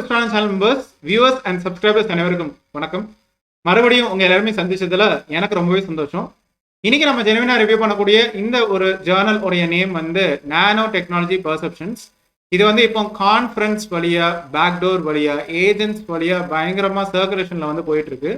Restaurant channel members, viewers and subscribers அனைவருக்கும் வணக்கம். மறுபடியும் உங்க எல்லாருமே சந்திச்சதுல எனக்கு ரொம்பவே சந்தோஷம். இன்னைக்கு நம்ம ஜெனுவினா ரிவ்யூ பண்ணக்கூடிய இந்த ஒரு ஜேர்னல் உடைய நேம் வந்து நானோ டெக்னாலஜி பெர்செப்ஷன்ஸ். இது வந்து இப்போ கான்ஃபரன்ஸ் வழியா, பேக்டோர் வழியா, ஏஜென்ட்ஸ் வழியா பயங்கரமா சர்க்குலேஷன்ல வந்து போயிட்டு இருக்கு.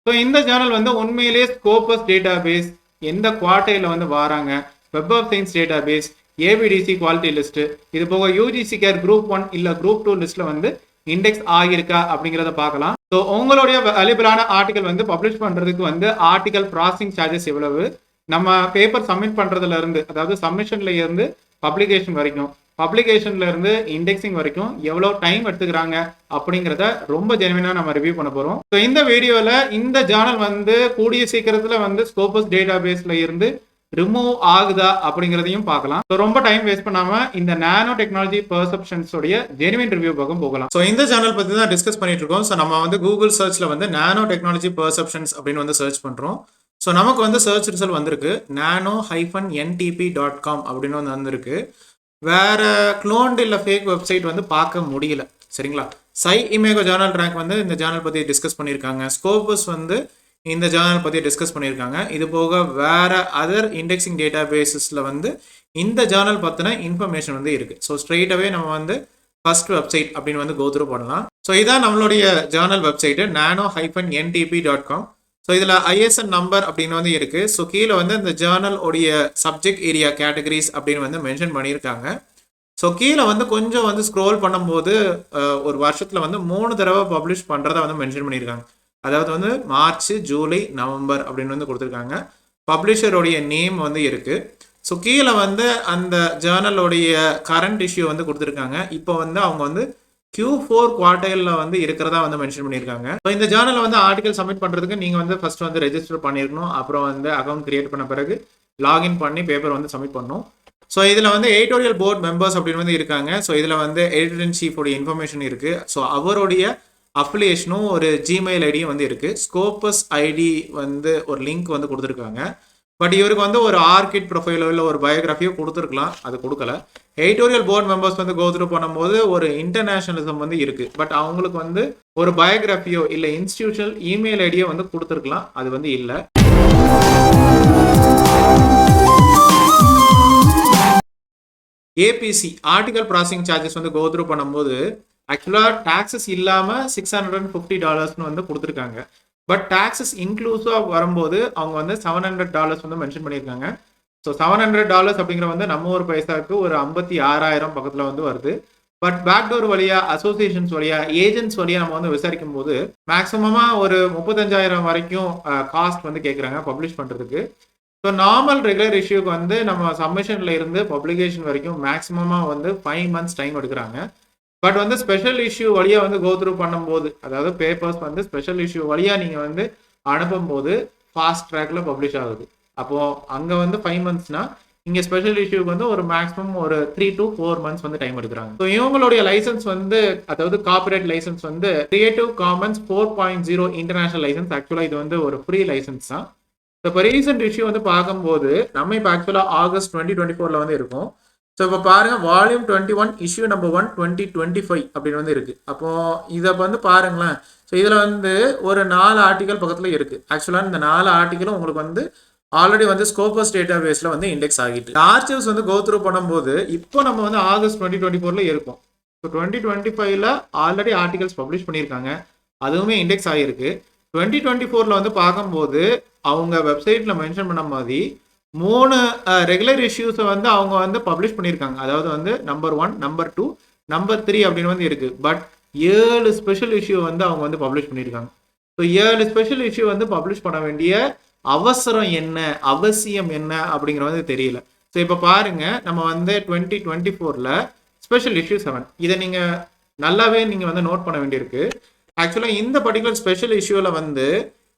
ஸோ இந்த ஜேர்னல் வந்து உண்மையிலேயே ஸ்கோபஸ் டேட்டா பேஸ் எந்த குவார்டைல வந்து வராங்க, Web of Science database, ABDC quality list, இது போக யூஜிசி கேர் குரூப் 1 இல்ல குரூப் 2 லிஸ்ட்ல வந்து இண்டெக்ஸ் ஆகியிருக்கா அப்படிங்கிறத பார்க்கலாம். ஸோ உங்களுடைய வேல்யூபிளான ஆர்டிகல் வந்து பப்ளிஷ் பண்றதுக்கு வந்து ஆர்டிகல் ப்ராசஸிங் சார்ஜஸ் எவ்வளவு, நம்ம பேப்பர் சப்மிட் பண்றதுல இருந்து, அதாவது சப்மிஷன்ல இருந்து பப்ளிகேஷன் வரைக்கும், பப்ளிகேஷன்ல இருந்து இண்டெக்ஸிங் வரைக்கும் எவ்வளவு டைம் எடுத்துக்கிறாங்க அப்படிங்கிறத ரொம்ப ஜெனுவினா நம்ம ரிவ்யூ பண்ண போறோம். ஸோ இந்த வீடியோல இந்த ஜேர்னல் வந்து கூடிய சீக்கிரத்துல வந்து ஸ்கோபஸ் டேட்டா பேஸ்ல இருந்து ரிமூவ் ஆகுதா அப்படிங்கிறதையும் பார்க்கலாம். ஸோ ரொம்ப டைம் வேஸ்ட் பண்ணாம இந்த நானோ டெக்னாலஜி பெர்செப்ஷன்ஸ் உடைய ஜெனுவின் ரிவ்யூ பக்கம் போகலாம். ஸோ இந்த சேனல் பத்தி தான் டிஸ்கஸ் பண்ணிட்டு இருக்கோம். ஸோ நம்ம வந்து கூகுள் சர்ச்ல வந்து நானோ டெக்னாலஜி பெர்செப்ஷன்ஸ் அப்படின்னு வந்து சர்ச் பண்றோம். ஸோ நமக்கு வந்து சர்ச் ரிசல்ட் வந்திருக்கு nano-ntp.com அப்படின்னு வந்து வந்திருக்கு. வேற க்ளோன்ட் இல்லை ஃபேக் வெப்சைட் வந்து பார்க்க முடியல. சரிங்களா? சை இமேகோ ஜேர்னல் ரேங்க் வந்து இந்த ஜேர்னல் பத்தி டிஸ்கஸ் பண்ணியிருக்காங்க. ஸ்கோபஸ் வந்து இந்த ஜேர்னல் பற்றி டிஸ்கஸ் பண்ணியிருக்காங்க. இது போக வேற அதர் இண்டெக்ஸிங் டேட்டா பேசிஸில் வந்து இந்த ஜேர்னல் பற்றின இன்ஃபர்மேஷன் வந்து இருக்குது. ஸோ ஸ்ட்ரெயிட்டாகவே நம்ம வந்து ஃபர்ஸ்ட் வெப்சைட் அப்படின்னு வந்து கோ த்ரூ பண்ணலாம். ஸோ இதான் நம்மளுடைய ஜேர்னல் வெப்சைட்டு nano-ntp.com. ஸோ இதில் ஐஎஸ்என் நம்பர் அப்படின்னு வந்து இருக்குது. ஸோ கீழே வந்து இந்த ஜேர்னல் உடைய சப்ஜெக்ட் ஏரியா கேட்டகரிஸ் அப்படின்னு வந்து மென்ஷன் பண்ணியிருக்காங்க. ஸோ கீழே வந்து கொஞ்சம் வந்து ஸ்க்ரோல் பண்ணும்போது ஒரு வருஷத்தில் வந்து 3 தடவை பப்ளிஷ் பண்ணுறதை வந்து மென்ஷன் பண்ணியிருக்காங்க. அதாவது வந்து மார்ச், ஜூலை, நவம்பர் அப்படின்னு வந்து கொடுத்துருக்காங்க. பப்ளிஷருடைய நேம் வந்து இருக்குது. ஸோ கீழே வந்து அந்த ஜேர்னலோடைய கரண்ட் இஷ்யூ வந்து கொடுத்துருக்காங்க. இப்போ வந்து அவங்க வந்து Q4 குவார்டைலில் வந்து இருக்கிறதா வந்து மென்ஷன் பண்ணியிருக்காங்க. ஸோ இந்த ஜேர்னலை வந்து ஆர்டிகல் சப்மிட் பண்ணுறதுக்கு நீங்கள் வந்து ஃபர்ஸ்ட் வந்து ரெஜிஸ்டர் பண்ணியிருக்கணும். அப்புறம் வந்து அக்கௌண்ட் கிரியேட் பண்ண பிறகு லாகின் பண்ணி பேப்பர் வந்து சப்மிட் பண்ணணும். ஸோ இதில் வந்து எடிட்டோரியல் போர்ட் மெம்பர்ஸ் அப்படின்னு வந்து இருக்காங்க. ஸோ இதில் வந்து எடிட்டர் இன் சீஃப் உடைய இன்ஃபர்மேஷன் இருக்குது. ஸோ அவருடைய அஃபிலியேஷனும் ஒரு ஜிமெயில் ஐடியும் வந்து இருக்குது. ஸ்கோபஸ் ஐடி வந்து ஒரு லிங்க் வந்து கொடுத்துருக்காங்க. பட் இவருக்கு வந்து ஒரு ஆர்கிட் ப்ரொஃபைலோ இல்லை ஒரு பயோகிராஃபியோ கொடுத்துருக்கலாம், அது கொடுக்கல. எடிட்டோரியல் போர்ட் மெம்பர்ஸ் வந்து கோ த்ரூ பண்ணும்போது ஒரு இன்டர்நேஷனலிசம் வந்து இருக்குது. பட் அவங்களுக்கு வந்து ஒரு பயோகிராஃபியோ இல்லை இன்ஸ்டிடியூஷனல் இமெயில் ஐடியோ வந்து கொடுத்துருக்கலாம், அது வந்து இல்லை. ஏபிசி ஆர்டிகல் ப்ராசஸிங் சார்ஜஸ் வந்து கோ த்ரூ பண்ணும்போது ஆக்சுவலாக டாக்ஸஸ் இல்லாமல் $650 வந்து கொடுத்துருக்காங்க. பட் டாக்ஸஸ் இன்க்ளூசிவாக வரும்போது அவங்க வந்து $700 வந்து மென்ஷன் பண்ணியிருக்காங்க. ஸோ $700 அப்படிங்கிற வந்து நம்ம ஒரு பைசாவுக்கு ஒரு 56,000 பக்கத்தில் வந்து வருது. பட் பேக்டோர் வழியா, அசோசியேஷன்ஸ் வழியா, ஏஜென்ட்ஸ் வழியா நம்ம வந்து விசாரிக்கும் போது மேக்ஸிமமாக ஒரு 35,000 வரைக்கும் காஸ்ட் வந்து கேட்குறாங்க பப்ளிஷ் பண்ணுறதுக்கு. ஸோ நார்மல் ரெகுலர் இஷ்யூக்கு வந்து நம்ம சப்மிஷன்ல இருந்து பப்ளிகேஷன் வரைக்கும் மேக்ஸிமமாக வந்து 5 months டைம் எடுக்கிறாங்க. பட் வந்து ஸ்பெஷல் இஷ்யூ வழியாக வந்து கோ த்ரூ பண்ணும்போது, அதாவது பேப்பர்ஸ் வந்து ஸ்பெஷல் இஷ்யூ வழியாக நீங்கள் வந்து அனுப்பும்போது ஃபாஸ்ட் ட்ராக்ல பப்ளிஷ் ஆகுது. அப்போது அங்கே வந்து 5 monthsனா இங்கே ஸ்பெஷல் இஷ்யூக்கு வந்து ஒரு மேக்ஸிமம் ஒரு 3 to 4 months வந்து டைம் எடுக்கிறாங்க. ஸோ இவங்களுடைய லைசன்ஸ் வந்து, அதாவது காப்பிரைட் லைசன்ஸ் வந்து கிரியேட்டிவ் காமன்ஸ் 4.0 இன்டர்நேஷனல் லைசன்ஸ். ஆக்சுவலாக இது வந்து ஒரு ஃப்ரீ லைசன்ஸ் தான். இப்போ ரீசெண்ட் இஷ்யூ வந்து பார்க்கும்போது நம்ம இப்போ ஆக்சுவலாக ஆகஸ்ட் 2024 வந்து இருக்கும். ஸோ இப்போ பாருங்க, வால்யூம் 21 இஷ்யூ நம்பர் 1 2025 அப்படின்னு வந்து இருக்கு. அப்போ இதை வந்து பாருங்களேன். ஸோ இதில் வந்து ஒரு 4 ஆர்டிகல் பக்கத்தில் இருக்கு. ஆக்சுவலாக இந்த 4 ஆர்டிகலும் உங்களுக்கு வந்து ஆல்ரெடி வந்து ஸ்கோபஸ் டேட்டா பேஸ்ல வந்து இண்டெக்ஸ் ஆகிட்டு ஆர்ச்சிவ்ஸ் வந்து கோ த்ரூ பண்ணும்போது இப்போ நம்ம வந்து ஆகஸ்ட் 2024 இருக்கும். ஸோ 2025 ஆல்ரெடி ஆர்டிகல்ஸ் பப்ளிஷ் பண்ணியிருக்காங்க, அதுவுமே இண்டெக்ஸ் ஆகிருக்கு. 2024 வந்து பார்க்கும்போது அவங்க வெப்சைட்ல மென்ஷன் பண்ண மாதிரி 3 ரெகுலர் இஷ்யூஸை வந்து அவங்க வந்து பப்ளிஷ் பண்ணியிருக்காங்க. அதாவது வந்து நம்பர் 1, நம்பர் 2, நம்பர் 3 அப்படின்னு வந்து இருக்கு. பட் 7 ஸ்பெஷல் இஷ்யூ வந்து அவங்க வந்து பப்ளிஷ் பண்ணியிருக்காங்க. ஸோ 7 ஸ்பெஷல் இஷ்யூ வந்து பப்ளிஷ் பண்ண வேண்டிய அவசரம் என்ன, அவசியம் என்ன அப்படிங்கிற வந்து தெரியல. ஸோ இப்போ பாருங்க, நம்ம வந்து 2024 ஸ்பெஷல் இஷ்யூ 7 இதை நீங்க நல்லாவே நீங்க வந்து நோட் பண்ண வேண்டியிருக்கு. ஆக்சுவலாக இந்த பர்டிகுலர் ஸ்பெஷல் இஷ்யூவில் வந்து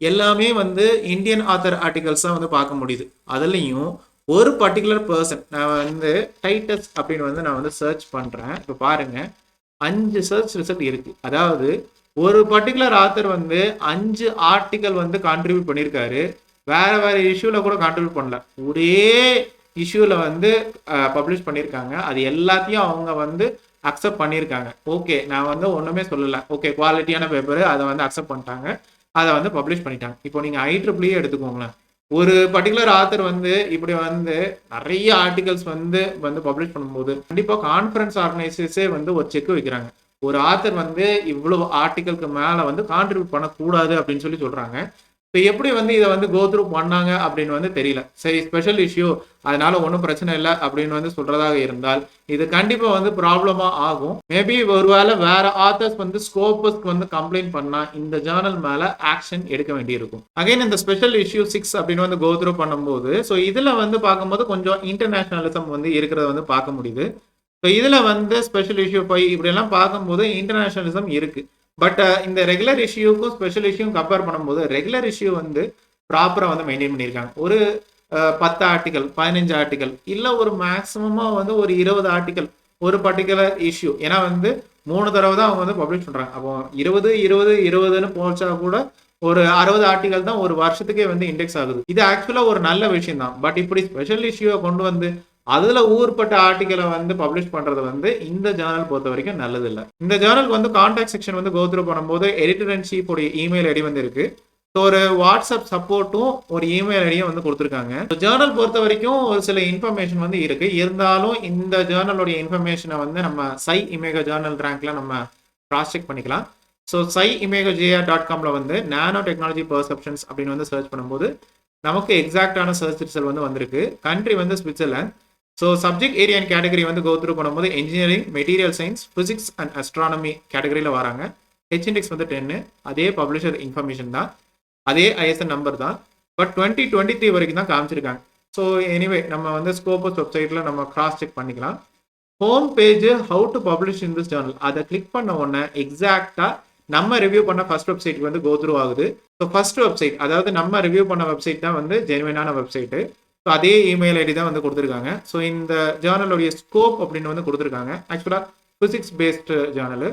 எல்லாமே வந்து இந்தியன் ஆத்தர் ஆர்டிகல்ஸ் தான் வந்து பார்க்க முடியுது. அதுலேயும் ஒரு பர்டிகுலர் பர்சன், நான் வந்து டைட்டஸ் அப்படின்னு வந்து நான் வந்து சர்ச் பண்ணுறேன். இப்போ பாருங்க, 5 சர்ச் ரிசல்ட் இருக்கு. அதாவது ஒரு பர்டிகுலர் ஆத்தர் வந்து 5 ஆர்டிகல் வந்து கான்ட்ரிபியூட் பண்ணியிருக்காரு. வேற வேற இஷ்யூவில் கூட கான்ட்ரிபியூட் பண்ணல, ஒரே இஷ்யூவில் வந்து பப்ளிஷ் பண்ணியிருக்காங்க. அது எல்லாத்தையும் அவங்க வந்து அக்செப்ட் பண்ணியிருக்காங்க. ஓகே, நான் வந்து ஒண்ணுமே சொல்லல. ஓகே, குவாலிட்டியான பேப்பர் அதை வந்து அக்செப்ட் பண்ணிட்டாங்க, அதை வந்து பப்ளிஷ் பண்ணிட்டாங்க. இப்போ நீங்க IEEE எடுத்துக்கோங்களேன். ஒரு பர்டிகுலர் ஆத்தர் வந்து இப்படி வந்து நிறைய ஆர்டிகல்ஸ் வந்து வந்து பப்ளிஷ் பண்ணும்போது கண்டிப்பா கான்ஃபரன்ஸ் ஆர்கனைசர்ஸே வந்து ஒரு செக் வைக்கிறாங்க. ஒரு ஆத்தர் வந்து இவ்வளவு ஆர்டிகலுக்கு மேல வந்து கான்ட்ரிபியூட் பண்ணக்கூடாது அப்படின்னு சொல்லி சொல்றாங்க. இப்போ எப்படி வந்து இதை வந்து கோ த்ரூ பண்ணாங்க அப்படின்னு வந்து தெரியல. சரி, ஸ்பெஷல் இஷ்யூ, அதனால ஒன்றும் பிரச்சனை இல்லை அப்படின்னு வந்து சொல்றதாக இருந்தால் இது கண்டிப்பா வந்து ப்ராப்ளமா ஆகும். மேபி ஒருவேளை வேற ஆத்தர்ஸ் வந்து ஸ்கோபஸ்க்கு வந்து கம்ப்ளைண்ட் பண்ணா இந்த ஜேர்னல் மேல ஆக்ஷன் எடுக்க வேண்டியிருக்கும். அகைன் இந்த ஸ்பெஷல் இஷ்யூ 6 அப்படின்னு வந்து கோ த்ரூ பண்ணும்போது ஸோ இதுல வந்து பார்க்கும்போது கொஞ்சம் இன்டர்நேஷனலிசம் வந்து இருக்கிறத வந்து பார்க்க முடியுது. ஸோ இதுல வந்து ஸ்பெஷல் இஷ்யூ 5 இப்படி எல்லாம் பார்க்கும்போது இன்டர்நேஷனலிசம் இருக்கு. பட் இந்த ரெகுலர் இஷ்யூக்கும் ஸ்பெஷல் இஷ்யூக்கும் கம்பேர் பண்ணும்போது ரெகுலர் இஷ்யூ வந்து ப்ராப்பரா வந்து மெயின்டைன் பண்ணியிருக்காங்க. ஒரு 10 ஆர்டிகல், 15 ஆர்டிகல், இல்ல ஒரு மேக்சிமமா வந்து ஒரு 20 ஆர்டிகல் ஒரு பர்டிகுலர் இஷ்யூ. ஏன்னா வந்து 3 தடவை தான் அவங்க வந்து பப்ளிஷ் பண்றாங்க. அப்போ 20 20 20ன்னு போச்சா கூட ஒரு 60 ஆர்டிகல் தான் ஒரு வருஷத்துக்கே வந்து இண்டெக்ஸ் ஆகுது. இது ஆக்சுவலா ஒரு நல்ல விஷயம் தான். பட் இப்படி ஸ்பெஷல் இஷ்யூவை கொண்டு வந்து அதுல ஊர்பட்ட ஆர்டிகலை வந்து பப்ளிஷ் பண்றது வந்து இந்த ஜேர்னல் பொறுத்த வரைக்கும் நல்லது இல்லை. இந்த ஜேர்னலுக்கு வந்து கான்டாக்ட் செக்ஷன் வந்து கோத்ரூ பண்ணும்போது எடிட்டர் அண்ட் சீஃப் உடைய இமெயில் ஐடி வந்து இருக்கு. ஸோ ஒரு வாட்ஸ்அப் சப்போர்ட்டும் ஒரு இமெயில் ஐடியும் வந்து கொடுத்துருக்காங்க. ஜேர்னல் பொறுத்த வரைக்கும் ஒரு சில இன்ஃபர்மேஷன் வந்து இருக்கு. இருந்தாலும் இந்த ஜேர்னலுடைய இன்ஃபர்மேஷனை வந்து நம்ம சை இமேகா ஜேர்னல் ரேங்க்ல நம்ம கிராஸ் செக் பண்ணிக்கலாம். ஸோ sciimago.com வந்து நானோ டெக்னாலஜி பர்செப்ஷன்ஸ் அப்படின்னு வந்து சர்ச் பண்ணும்போது நமக்கு எக்ஸாக்டான சர்ச் ரிசல்ட் வந்து வந்திருக்கு. கண்ட்ரி வந்து Switzerland. So subject area and category வந்து கோத்ரூ பண்ணும்போது engineering, material science, physics and astronomy கேட்டகரியில் வராங்க. ஹெச்இண்டெக்ஸ் வந்து 10. அதே பப்ளிஷர் இன்ஃபர்மேஷன் தான், அதே ISN நம்பர் தான். பட் 2023 வரைக்கும் தான் காமிச்சிருக்காங்க. ஸோ எனிவே நம்ம வந்து ஸ்கோபஸ் வெப்சைட்டில் நம்ம கிராஸ் செக் பண்ணிக்கலாம். Home page how to publish in this Journal அதை கிளிக் பண்ண உடனே எக்ஸாக்டா நம்ம ரிவ்யூ பண்ண ஃபர்ஸ்ட் வெப்சைட் வந்து கோத்ரூ ஆகுது. ஸோ ஃபர்ஸ்ட் வெப்சைட், அதாவது நம்ம ரிவ்யூ பண்ண வெப்சைட் தான் வந்து ஜெனுவினான வெப்சைட்டு. ஸோ அதே இமெயில் ஐடி தான் வந்து கொடுத்துருக்காங்க. ஸோ இந்த ஜேர்னலுடைய ஸ்கோப் அப்படின்னு வந்து கொடுத்துருக்காங்க. ஆக்சுவலாக பிசிக்ஸ் பேஸ்டு ஜேர்னல்.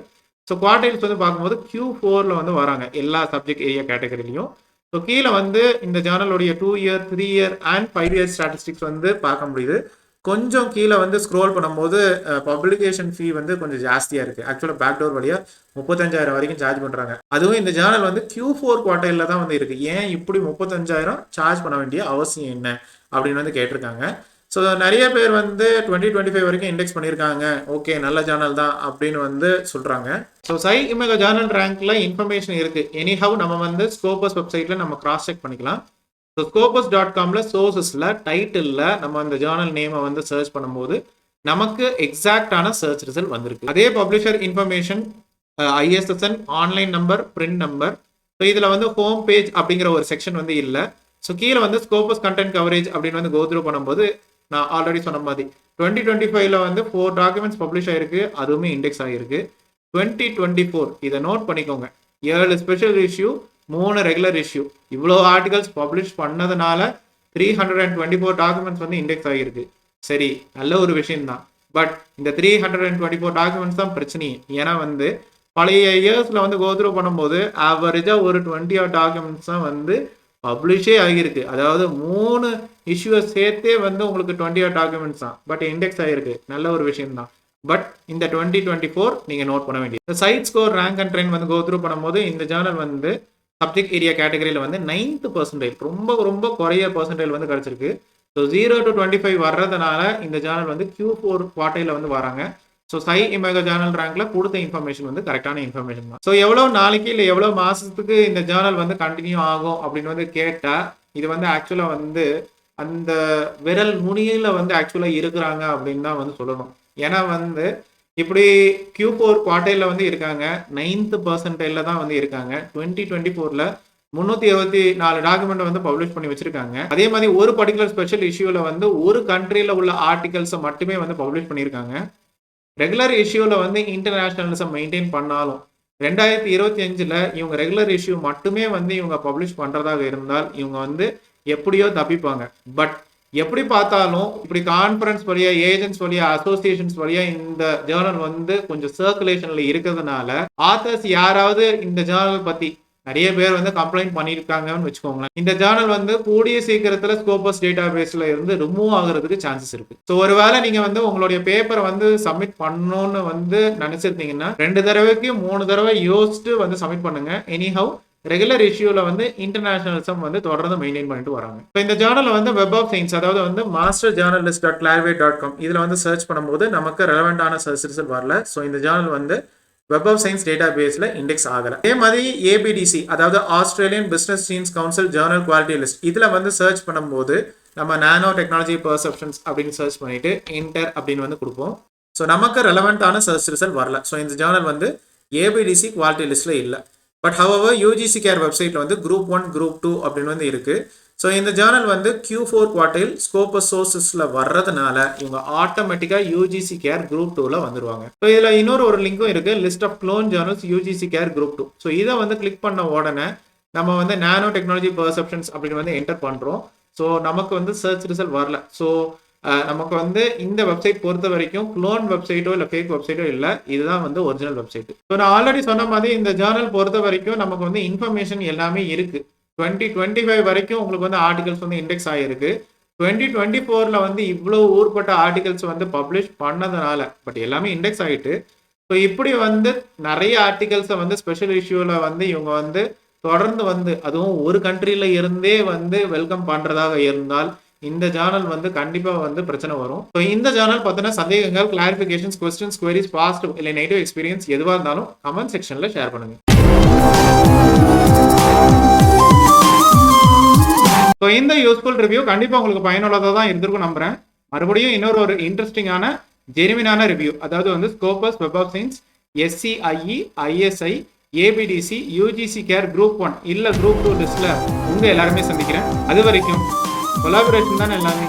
ஸோ குவார்டைல்ஸ் வந்து பார்க்கும்போது Q4 வந்து வராங்க எல்லா சப்ஜெக்ட் ஏரியா கேட்டகரிலையும். ஸோ கீழே வந்து இந்த ஜேர்னலுடைய 2 year, 3 year and 5 year statistics வந்து பார்க்க முடியுது. கொஞ்சம் கீழே வந்து ஸ்க்ரோல் பண்ணும்போது பப்ளிகேஷன் ஃபீ வந்து கொஞ்சம் ஜாஸ்தியாக இருக்குது. ஆக்சுவலாக பேக்டோர் வழியாக 35,000 வரைக்கும் சார்ஜ் பண்ணுறாங்க. அதுவும் இந்த ஜேர்னல் வந்து Q4 குவார்டைலில் தான் வந்து இருக்குது. ஏன் இப்படி 35,000 சார்ஜ் பண்ண வேண்டிய அவசியம் என்ன அப்படின்னு வந்து கேட்டிருக்காங்க. ஸோ நிறைய பேர் வந்து 2025 வரைக்கும் இண்டெக்ஸ் பண்ணியிருக்காங்க. ஓகே, நல்ல ஜேர்னல் தான் அப்படின்னு வந்து சொல்கிறாங்க. ஸோ சை இமேகா ஜேர்னல் ரேங்க்ல இன்ஃபர்மேஷன் இருக்குது. எனிஹவ் நம்ம வந்து ஸ்கோபஸ் வெப்சைட்டில் நம்ம கிராஸ் செக் பண்ணிக்கலாம். ஸோ scopus.comல சோர்சஸில் டைட்டிலில் நம்ம அந்த ஜேர்னல் நேமை வந்து சர்ச் பண்ணும்போது நமக்கு எக்ஸாக்டான சர்ச் ரிசல்ட் வந்திருக்கு. அதே publisher information, ISSN, online number, print number. So இதில் வந்து ஹோம் பேஜ் அப்படிங்கிற ஒரு செக்ஷன் வந்து இல்லை. ஸோ கீழே வந்து ஸ்கோபஸ் கண்டென்ட் கவரேஜ் அப்படின்னு வந்து கோத்ரூ பண்ணும்போது நான் ஆல்ரெடி சொன்ன மாதிரி 2025 வந்து 4 டாக்குமெண்ட்ஸ் பப்ளிஷ் ஆயிருக்கு, அதுவுமே இண்டெக்ஸ் ஆகிருக்கு. 2024 இதை நோட் பண்ணிக்கோங்க. 7 ஸ்பெஷல் இஷ்யூ, 3 ரெகுலர் இஷ்யூ, இவ்வளோ ஆர்டிகல்ஸ் பப்ளிஷ் பண்ணதுனால 324 டாக்குமெண்ட்ஸ் வந்து இண்டெக்ஸ் ஆகிருக்கு. சரி, நல்ல ஒரு விஷயம்தான். பட் இந்த 324 டாக்குமெண்ட்ஸ் தான் பிரச்சனை. ஏன்னா வந்து பழைய இயர்ஸில் வந்து கோத்ரூ பண்ணும்போது ஆவரேஜாக ஒரு 20 டாக்குமெண்ட்ஸ் தான் வந்து பப்ளிஷே ஆகியிருக்கு. அதாவது 3 இஷ்யூவை சேர்த்தே வந்து உங்களுக்கு 20 டாக்குமெண்ட்ஸ் தான், பட் இண்டெக்ஸ் ஆகிருக்கு. நல்ல ஒரு விஷயம் தான். பட் இந்த 2024 நீங்கள் நோட் பண்ண வேண்டியது. Cite score, rank and trend வந்து கோத்ரூ பண்ணும்போது இந்த ஜேர்னல் வந்து சப்ஜெக்ட் ஏரியா கேட்டகரியில் வந்து 9th ரொம்ப ரொம்ப குறைய பர்சன்டேஜ் வந்து கிடைச்சிருக்கு. ஸோ 0 to 25 வர்றதுனால இந்த ஜேர்னல் வந்து Q4 குவார்டைல வந்து வராங்க. ஸோ சை இமேகா ஜேர்னல் ரேங்க்ல கொடுத்த இன்ஃபர்மேஷன் வந்து கரெக்டான இன்ஃபர்மேஷன் தான். ஸோ எவ்வளோ நாளைக்கு இல்லை எவ்வளோ மாசத்துக்கு இந்த ஜேர்னல் வந்து கண்டினியூ ஆகும் அப்படின்னு வந்து கேட்டா இது வந்து ஆக்சுவலா வந்து அந்த விரல் நுனியில வந்து ஆக்சுவலா இருக்கிறாங்க அப்படின்னு தான் வந்து சொல்லணும். ஏன்னா வந்து இப்படி Q4 குவார்டைல வந்து இருக்காங்க, 9th பர்சன்டைல தான் வந்து இருக்காங்க. 2024ல 324 டாக்குமெண்ட் வந்து பப்ளிஷ் பண்ணி வச்சிருக்காங்க. அதே மாதிரி ஒரு பர்டிகுலர் ஸ்பெஷல் இஷ்யூல வந்து ஒரு கண்ட்ரியில உள்ள ஆர்டிகல்ஸை மட்டுமே வந்து பப்ளிஷ் பண்ணியிருக்காங்க. ரெகுலர் இஷ்யூல வந்து இன்டர்நேஷனலிசம் மெயின்டைன் பண்ணாலும் 2025ல இவங்க ரெகுலர் இஷ்யூ மட்டுமே வந்து இவங்க பப்ளிஷ் பண்றதாக இருந்தால் இவங்க வந்து எப்படியோ தப்பிப்பாங்க. பட் எப்படி பார்த்தாலும் இப்படி கான்ஃபரன்ஸ் வழியா, ஏஜென்ட்ஸ் வழியா, அசோசியேஷன்ஸ் வழியா இந்த ஜேர்னல் வந்து கொஞ்சம் சர்க்குலேஷன்ல இருக்கிறதுனால ஆத்தர்ஸ் யாராவது இந்த ஜேர்னல் பத்தி நிறைய பேர் வந்து கம்ப்ளைண்ட் பண்ணியிருக்காங்கன்னு வச்சுக்கோங்களேன். இந்த ஜேர்னல் வந்து கூடிய சீக்கிரத்துல ஸ்கோபஸ் டேட்டா பேஸ்ல இருந்து ரிமூவ் ஆகுறதுக்கு சான்சஸ் இருக்கு. ஸோ ஒருவேளை நீங்க வந்து உங்களுடைய பேப்பரை வந்து சப்மிட் பண்ணணும்னு வந்து நினைச்சிருந்தீங்கன்னா 2 தடவைக்கு 3 தடவை யோசிச்சுட்டு வந்து சப்மிட் பண்ணுங்க. எனிஹவ் ரெகுலர் இஷ்யூல வந்து இன்டர்நேஷனலிசம் வந்து தொடர்ந்து மெயின்டைன் பண்ணிட்டு வராங்க. இப்போ இந்த ஜேர்னல் வந்து வெப் ஆஃப் சயின்ஸ், அதாவது வந்து masterjournalist.clarivate.com இதுல வந்து சர்ச் பண்ணும்போது நமக்கு ரெலவெண்டான சர்ச் ரிசல்ட் வரல. ஸோ இந்த ஜேர்னல் வந்து வெப் ஆஃப் சயின்ஸ் டேட்டா பேஸ்ல இண்டெக்ஸ் ஆகல. அதே மாதிரி ஏபிடிசி, அதாவது Australian business teens council Journal quality list இதுல வந்து சர்ச் பண்ணும்போது நம்ம நானோ டெக்னாலஜி பர்செப்ஷன்ஸ் அப்படின்னு சர்ச் பண்ணிட்டு என்டர் அப்படின்னு வந்து கொடுப்போம். ஸோ நமக்கு ரெலவெண்டான சர்ச் ரிசல்ட் வரல. ஸோ இந்த ஜேர்னல் வந்து ஏபிடிசி குவாலிட்டி லிஸ்ட்ல இல்லை. பட் ஹவவர் யூஜிசி கேர் வெப்சைட்ல வந்து குரூப் 1 குரூப் 2 அப்படின்னு வந்து இருக்கு. ஸோ இந்த ஜேர்னல் வந்து Q4 குவார்டைல் ஸ்கோபஸ் சோர்சஸ்ல வர்றதுனால இவங்க ஆட்டோமேட்டிக்கா யூஜிசி கேர் குரூப் 2ல வந்துருவாங்க. ஸோ இதுல இன்னொரு லிங்கும் இருக்கு, list of clone journals UGC CARE group 2. So இதை வந்து கிளிக் பண்ண உடனே நம்ம வந்து நானோ டெக்னாலஜி பர்செப்ஷன்ஸ் அப்படின்னு வந்து என்டர் பண்றோம். ஸோ நமக்கு வந்து சர்ச் ரிசல்ட் வரல. ஸோ நமக்கு வந்து இந்த வெப்சைட் பொறுத்த வரைக்கும் க்ளோன் வெப்சைட்டோ இல்லை ஃபேக் வெப்சைட்டோ இல்லை, இதுதான் வந்து ஒரிஜினல் வெப்சைட். ஸோ நான் ஆல்ரெடி சொன்ன மாதிரி இந்த ஜேர்னல் பொறுத்த வரைக்கும் நமக்கு வந்து இன்ஃபர்மேஷன் எல்லாமே இருக்கு. 2025 வரைக்கும் உங்களுக்கு வந்து ஆர்டிகல்ஸ் வந்து இண்டெக்ஸ் ஆகிருக்கு. 2024ல வந்து இவ்வளோ ஊர்பட்ட ஆர்டிகல்ஸ் வந்து பப்ளிஷ் பண்ணதுனால பட் எல்லாமே இண்டெக்ஸ் ஆகிட்டு. ஸோ இப்படி வந்து நிறைய ஆர்டிகல்ஸை வந்து ஸ்பெஷல் இஷ்யூவில் வந்து இவங்க வந்து தொடர்ந்து வந்து அதுவும் ஒரு கண்ட்ரியில இருந்தே வந்து வெல்கம் பண்றதாக இருந்தால் இந்த ஜேர்னல் வந்து கண்டிப்பா வந்து பிரச்சனை வரும். ஸோ இந்த ஜேர்னல் பார்த்தீங்கன்னா சந்தேகங்கள், கிளாரிஃபிகேஷன்ஸ், கொஸ்டின்ஸ், குவரிஸ், பாசிட்டிவ் இல்லை நெகட்டிவ் எக்ஸ்பீரியன்ஸ் எதுவாக இருந்தாலும் கமெண்ட் செக்ஷன்ல ஷேர் பண்ணுங்க. ஸோ இந்த யூஸ்ஃபுல் ரிவ்யூ கண்டிப்பா உங்களுக்கு பயனுள்ளதாக தான் இருந்திருக்கும் நம்புறேன். மறுபடியும் இன்னொரு இன்ட்ரெஸ்டிங்கான ஜெனுவினான ரிவ்யூ, அதாவது வந்து Scopus web of science SCIE ISI ABDC UGC CARE group 1 இல்ல குரூப் 2 லிஸ்ட்ல உங்க எல்லாருமே சந்திக்கிறேன். அது வரைக்கும் கொலாபரேஷன் தான் எல்லாமே.